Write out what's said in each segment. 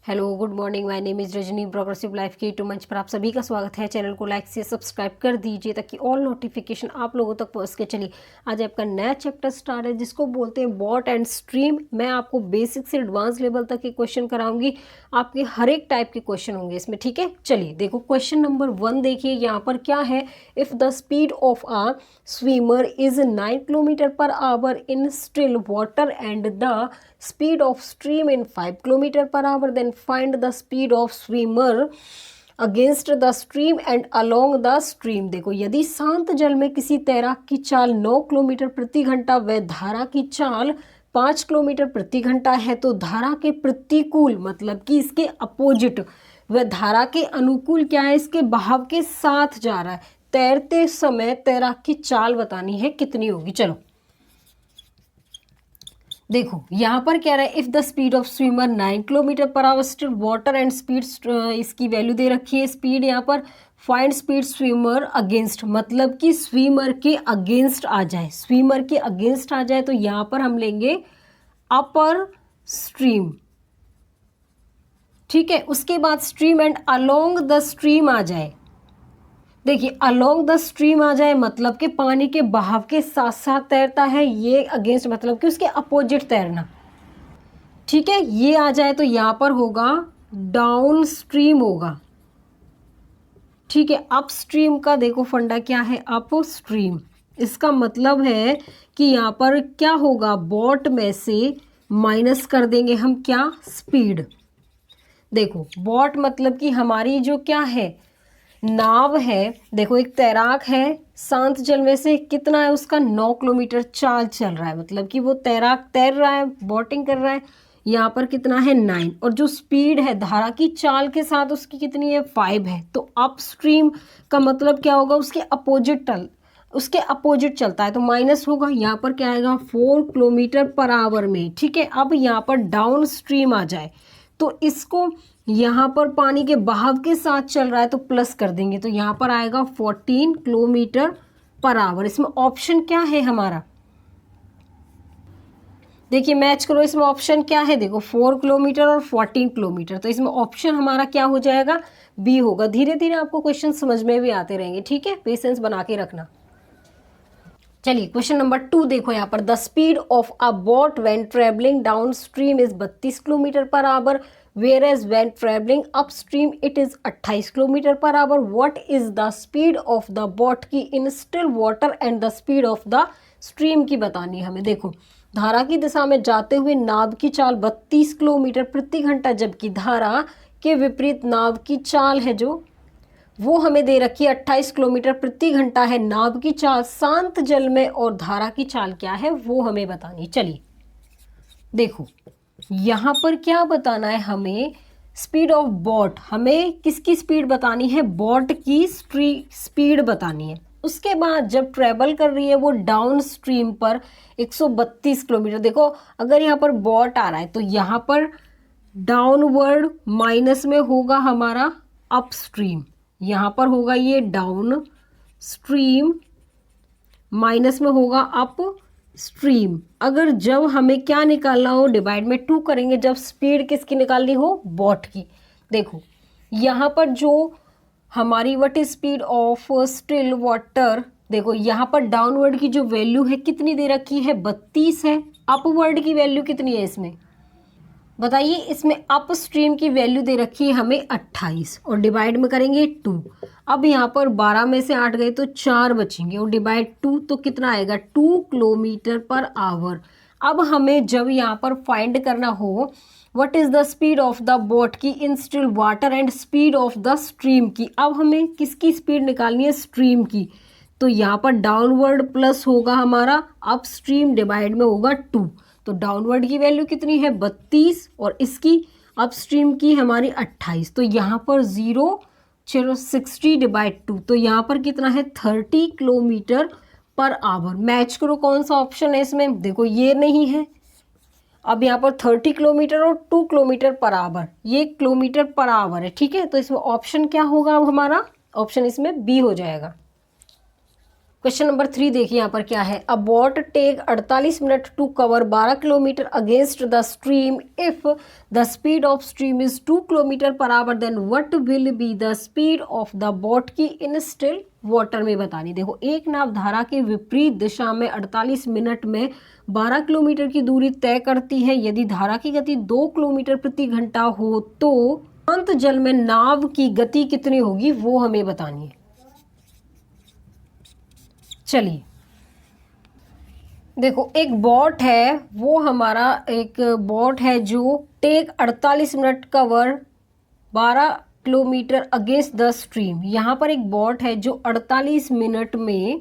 Hello good morning, my name is Rajni. Progressive life के YouTube मंच पर आप सभी का स्वागत है। चैनल को लाइक से सब्सक्राइब कर दीजिए ताकि ऑल नोटिफिकेशन आप लोगों तक पहुंच के चलिए। आज आपका नया चैप्टर स्टार्ट है जिसको बोलते हैं बॉट एंड स्ट्रीम। मैं आपको बेसिक से एडवांस लेवल तक के क्वेश्चन कराऊंगी। आपके हर एक टाइप के क्वेश्चन होंगे इसमें, ठीक है। चलिए देखो क्वेश्चन नंबर 1 देखिए यहाँ पर क्या है। If the speed of a swimmer is 9 kilometre per our in still water and the speed of stream in 5 kilometer per hour, then find the speed of swimmer against the stream and along the stream। देखो यदि शांत जल में किसी तैराक की चाल 9 kilometre प्रति घंटा व धारा की चाल 5 किलोमीटर प्रति घंटा है तो धारा के प्रतिकूल मतलब कि इसके अपोजिट व धारा के अनुकूल क्या है, इसके बहाव के साथ जा रहा है। तैरते समय तैराक की चाल बतानी है कितनी होगी। चलो देखो यहाँ पर क्या रहा है, if the speed of swimmer 9 kilometre per our still water and speed, इसकी वैल्यू दे रखी है स्पीड। यहाँ पर फाइंड स्पीड स्विमर अगेंस्ट मतलब कि स्विमर के अगेंस्ट आ जाए, स्विमर के अगेंस्ट आ जाए तो यहाँ पर हम लेंगे अपर स्ट्रीम, ठीक है। उसके बाद stream and along the stream आ जाए। देखिए अलोंग द स्ट्रीम आ जाए मतलब कि पानी के बहाव के साथ साथ तैरता है, ये अगेंस्ट मतलब कि उसके अपोजिट तैरना, ठीक है। ये आ जाए तो यहाँ पर होगा डाउन स्ट्रीम होगा, ठीक है। अप स्ट्रीम का देखो फंडा क्या है, अप स्ट्रीम। इसका मतलब है कि यहाँ पर क्या होगा, बोट में से माइनस कर देंगे हम क्या, स्पीड। देखो बोट मतलब कि हमारी जो क्या है, नाव है। देखो एक तैराक है, शांत जल में से कितना है उसका 9 किलोमीटर चाल चल रहा है, मतलब कि वो तैराक तैर रहा है, बोटिंग कर रहा है। यहाँ पर कितना है 9, और जो स्पीड है धारा की चाल के साथ उसकी कितनी है 5 है। तो अप स्ट्रीम का मतलब क्या होगा, उसके अपोजिट चलता है तो माइनस होगा। यहाँ पर क्या आएगा 4 किलोमीटर पर आवर में, ठीक है। अब यहाँ पर डाउन स्ट्रीम आ जाए तो इसको यहाँ पर पानी के बहाव के साथ चल रहा है तो प्लस कर देंगे तो यहाँ पर आएगा 14 किलोमीटर पर आवर। इसमें ऑप्शन क्या है हमारा, देखिए मैच करो, इसमें ऑप्शन क्या है, देखो 4 किलोमीटर और 14 किलोमीटर, तो इसमें ऑप्शन हमारा क्या हो जाएगा, बी होगा। धीरे धीरे आपको क्वेश्चन समझ में भी आते रहेंगे, ठीक है, पेशेंस बना के रखना। चलिए क्वेश्चन नंबर 2 देखो यहाँ पर, the speed of a boat when travelling downstream is 32 kilometre per hour whereas when travelling upstream it is 28 kilometre per hour. What is the speed of the boat की in still water and the speed of the stream की बतानी है हमें। देखो धारा की दिशा में जाते हुए नाव की चाल 32 किलोमीटर प्रति घंटा, जबकि धारा के विपरीत नाव की चाल है जो वो हमें दे रखी है 28 किलोमीटर प्रति घंटा है नाव की चाल शांत जल में, और धारा की चाल क्या है वो हमें बतानी। चलिए देखो यहाँ पर क्या बताना है हमें, स्पीड ऑफ बोट, हमें किसकी स्पीड बतानी है, बोट की स्पीड बतानी है। उसके बाद जब ट्रेवल कर रही है वो डाउन स्ट्रीम पर 132 किलोमीटर। देखो अगर यहाँ पर बोट आ रहा है तो यहाँ पर डाउनवर्ड माइनस में होगा हमारा अप स्ट्रीम, यहाँ पर होगा ये डाउन स्ट्रीम, माइनस में होगा अप स्ट्रीम। अगर जब हमें क्या निकालना हो, डिवाइड में 2 करेंगे जब स्पीड किसकी निकालनी हो, बोट की। देखो यहाँ पर जो हमारी what is speed of still water, देखो यहाँ पर डाउनवर्ड की जो वैल्यू है कितनी दे रखी है 32 है, अपवर्ड की वैल्यू कितनी है इसमें बताइए। इसमें अप स्ट्रीम की वैल्यू दे रखी है हमें 28 और डिवाइड में करेंगे 2। अब यहाँ पर 12 में से 8 गए तो 4 बचेंगे और डिवाइड 2 तो कितना आएगा 2 किलोमीटर पर आवर। अब हमें जब यहाँ पर फाइंड करना हो what is the speed of the boat की in still water and speed of the stream की, अब हमें किसकी स्पीड निकालनी है, स्ट्रीम की। तो यहाँ पर डाउनवर्ड प्लस होगा हमारा अप स्ट्रीम, डिवाइड में होगा 2। तो डाउनवर्ड की वैल्यू कितनी है 32 और इसकी अपस्ट्रीम की हमारी 28। तो यहाँ पर 60 डिवाइड 2 तो यहाँ पर कितना है 30 किलोमीटर पर आवर। मैच करो कौन सा ऑप्शन है इसमें, देखो ये नहीं है। अब यहाँ पर 30 किलोमीटर और 2 किलोमीटर पर आवर, ये किलोमीटर पर आवर है, ठीक है। तो इसमें ऑप्शन क्या होगा अब हमारा, ऑप्शन इसमें बी हो जाएगा। क्वेश्चन नंबर 3 देखिए यहाँ पर क्या है। A boat take 48 minute to cover 12 kilometre against the stream if the speed of stream is 2 kilometre per hour then what will be the speed of the boat की in still water में बतानी। देखो एक नाव धारा के विपरीत दिशा में 48 minute में 12 किलोमीटर की दूरी तय करती है। यदि धारा की गति 2 किलोमीटर प्रति घंटा हो तो शांत जल में नाव की गति कितनी होगी वो हमें बतानी है। चलिए देखो एक बॉट है, वो हमारा एक बॉट है जो take 48 minute cover 12 kilometre against the stream. यहाँ पर एक बॉट है जो 48 मिनट में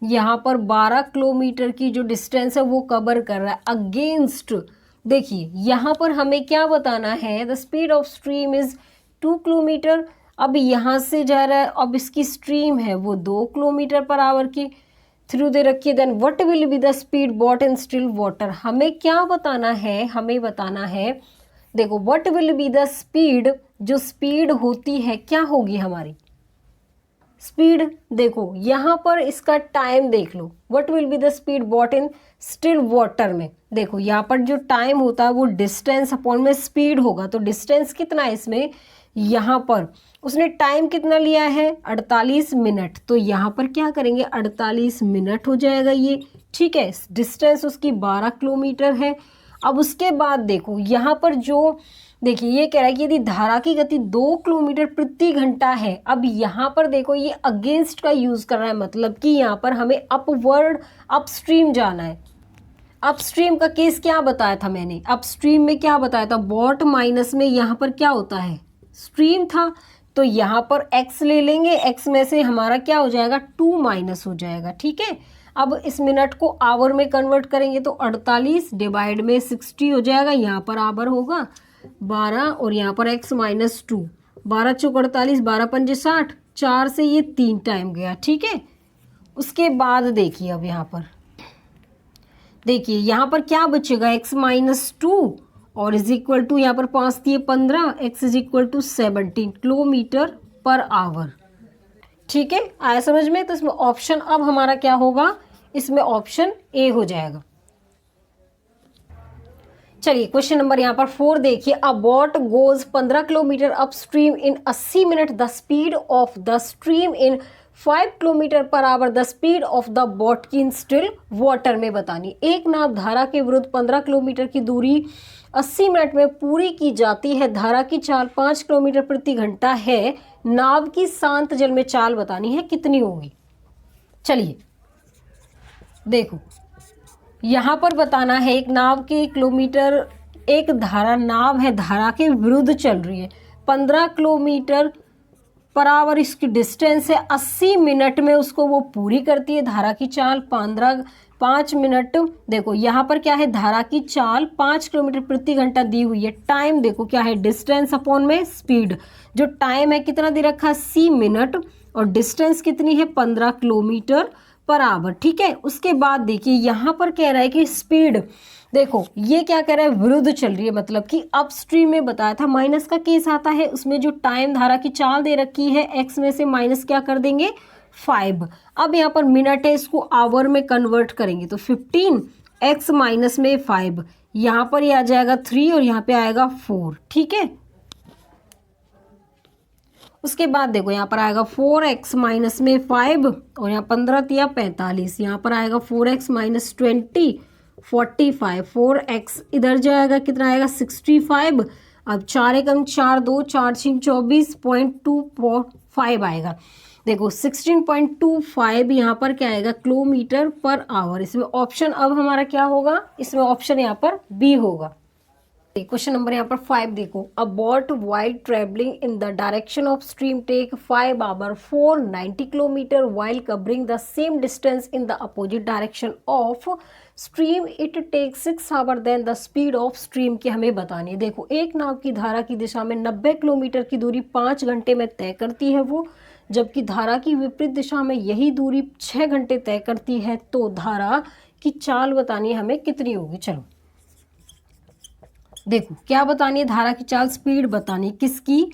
यहाँ पर 12 किलोमीटर की जो डिस्टेंस है वो कवर कर रहा है अगेंस्ट। देखिए यहाँ पर हमें क्या बताना है, the speed of stream is 2 kilometre. अब यहाँ से जा रहा है, अब इसकी स्ट्रीम है वो 2 किलोमीटर पर आवर की थ्रू दे रखिए। Then what will be the speed boat in still water. हमें क्या बताना है, हमें बताना है देखो what will be the speed, जो स्पीड होती है क्या होगी हमारी स्पीड। देखो यहाँ पर इसका टाइम देख लो, what will be the speed boat in still water में। देखो यहाँ पर जो टाइम होता है वो डिस्टेंस अपॉन में स्पीड होगा। तो डिस्टेंस कितना है इसमें, यहाँ पर उसने टाइम कितना लिया है 48 मिनट, तो यहाँ पर क्या करेंगे 48 मिनट हो जाएगा ये, ठीक है। डिस्टेंस उसकी 12 किलोमीटर है। अब उसके बाद देखो यहाँ पर जो देखिए ये कह रहा है कि यदि धारा की गति 2 किलोमीटर प्रति घंटा है। अब यहाँ पर देखो ये अगेंस्ट का यूज कर रहा है, मतलब कि यहाँ पर हमें अपवर्ड अपस्ट्रीम जाना है। अपस्ट्रीम का केस क्या बताया था मैंने, अपस्ट्रीम में क्या बताया था, बॉट माइनस में यहाँ पर क्या होता है स्ट्रीम था। तो यहाँ पर x ले लेंगे, x में से हमारा क्या हो जाएगा 2 माइनस हो जाएगा, ठीक है। अब इस मिनट को आवर में कन्वर्ट करेंगे तो 48 डिवाइड में 60 हो जाएगा। यहाँ पर आवर होगा 12 और यहाँ पर x माइनस 2, 12 चौक 48, 12 पंजे 60, 4 से ये 3 टाइम गया, ठीक है। उसके बाद देखिए अब यहाँ पर देखिए यहाँ पर क्या बचेगा x माइनस 2 और इज इक्वल टू यहाँ पर 5 दिए 15, x is equal to 17 kilometre per hour, ठीक है। आया समझ में। तो इसमें ऑप्शन अब हमारा क्या होगा, इसमें ऑप्शन ए हो जाएगा। चलिए क्वेश्चन नंबर यहाँ पर 4 देखिए। अ boat goes 15 kilometre up stream in 80 minute, the speed of the stream in 5 kilometre per our, the speed of the boat की इन स्टिल वाटर में बतानी। एक नाव धारा के विरुद्ध 15 किलोमीटर की दूरी 80 मिनट में पूरी की जाती है। धारा की चाल 5 किलोमीटर प्रति घंटा है। नाव की शांत जल में चाल बतानी है कितनी होगी। चलिए देखो यहाँ पर बताना है एक नाव के किलोमीटर, एक धारा नाव है धारा के विरुद्ध चल रही है 15 किलोमीटर पर आवर इसकी डिस्टेंस है। 80 मिनट में उसको वो पूरी करती है। धारा की चाल 5 मिनट। देखो यहाँ पर क्या है, धारा की चाल 5 किलोमीटर प्रति घंटा दी हुई है। टाइम देखो क्या है, डिस्टेंस अपॉन में स्पीड। जो टाइम है कितना दे रखा है 80 मिनट और डिस्टेंस कितनी है 15 किलोमीटर पर आवर, ठीक है। उसके बाद देखिए यहाँ पर कह रहा है कि स्पीड, देखो ये क्या कह रहा है विरुद्ध चल रही है, मतलब कि अपस्ट्रीम में बताया था माइनस का केस आता है। उसमें जो टाइम धारा की चाल दे रखी है x में से माइनस क्या कर देंगे 5। अब यहाँ पर मिनट है, इसको आवर में कन्वर्ट करेंगे तो 15 x माइनस में 5, यहाँ पर ये आ जाएगा 3 और यहाँ पे आएगा 4, ठीक है। उसके बाद देखो यहाँ पर आएगा 4x माइनस में 5 और यहाँ 15 दिया 45, यहाँ पर आएगा 4x माइनस 20 45, 4x इधर जाएगा कितना आएगा 65। अब 4 एकम 4 2 4 6 24.25 आएगा। देखो 16.25 यहाँ पर क्या आएगा किलोमीटर पर आवर। इसमें ऑप्शन अब हमारा क्या होगा, इसमें ऑप्शन यहाँ पर बी होगा। क्वेश्चन नंबर यहाँ पर 5 देखो। A boat while travelling in the direction of stream take 5 hour 490 kilometre while covering the same distance in the opposite direction of stream it take 6 hour then the speed of stream की हमें बतानी है। देखो एक नाव की धारा की दिशा में 90 किलोमीटर की दूरी 5 घंटे में तय करती है वो, जबकि धारा की विपरीत दिशा में यही दूरी 6 घंटे तय करती है। तो धारा की चाल बतानी है हमें कितनी होगी। चलो देखो क्या बतानी है, धारा की चाल स्पीड बतानी किसकी,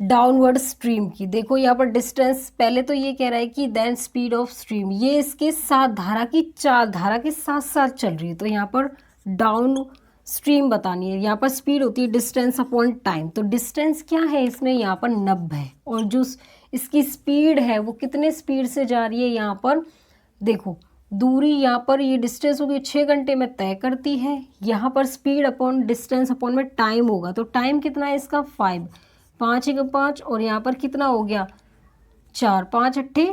डाउनवर्ड स्ट्रीम की। देखो यहाँ पर डिस्टेंस, पहले तो ये कह रहा है कि देन स्पीड ऑफ स्ट्रीम, ये इसके साथ धारा की चाल, धारा के साथ साथ चल रही है, तो यहाँ पर डाउन स्ट्रीम बतानी है। यहाँ पर स्पीड होती है डिस्टेंस अपॉन टाइम, तो डिस्टेंस क्या है इसमें यहाँ पर 90 है, और जो इसकी स्पीड है वो कितने स्पीड से जा रही है यहाँ पर, देखो दूरी यहाँ पर ये डिस्टेंस होगी 6 घंटे में तय करती है, यहाँ पर स्पीड अपॉन डिस्टेंस अपॉन में टाइम होगा, तो टाइम कितना है इसका 5, 5 एक 5, और यहाँ पर कितना हो गया 4, 5 अट्ठे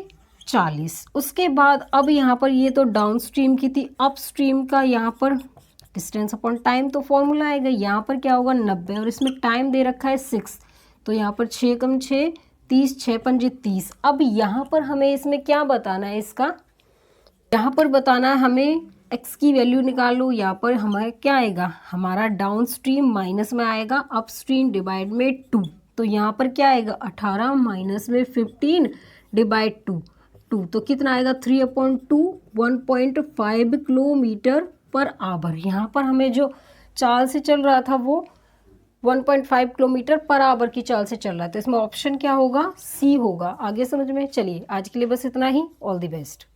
40। उसके बाद अब यहाँ पर ये तो डाउन स्ट्रीम की थी, अप स्ट्रीम का यहाँ पर डिस्टेंस अपॉन टाइम तो फॉर्मूला आएगा, यहाँ पर क्या होगा 90, और इसमें टाइम दे रखा है 6, तो यहाँ पर 6 कम 6 30, 6 पंजे 30। अब यहाँ पर हमें इसमें क्या बताना है, इसका यहाँ पर बताना है हमें x की वैल्यू निकालो। यहाँ पर हमारा क्या आएगा, हमारा डाउन स्ट्रीम माइनस में आएगा अप स्ट्रीम डिवाइड में 2, तो यहाँ पर क्या आएगा 18 माइनस में 15 डिवाइड 2 तो कितना आएगा 3/2, 1.5 किलोमीटर पर आवर। यहाँ पर हमें जो चाल से चल रहा था वो 1.5 किलोमीटर पर आवर की चाल से चल रहा है, तो इसमें ऑप्शन क्या होगा, सी होगा। आगे समझ में, चलिए आज के लिए बस इतना ही। All the best.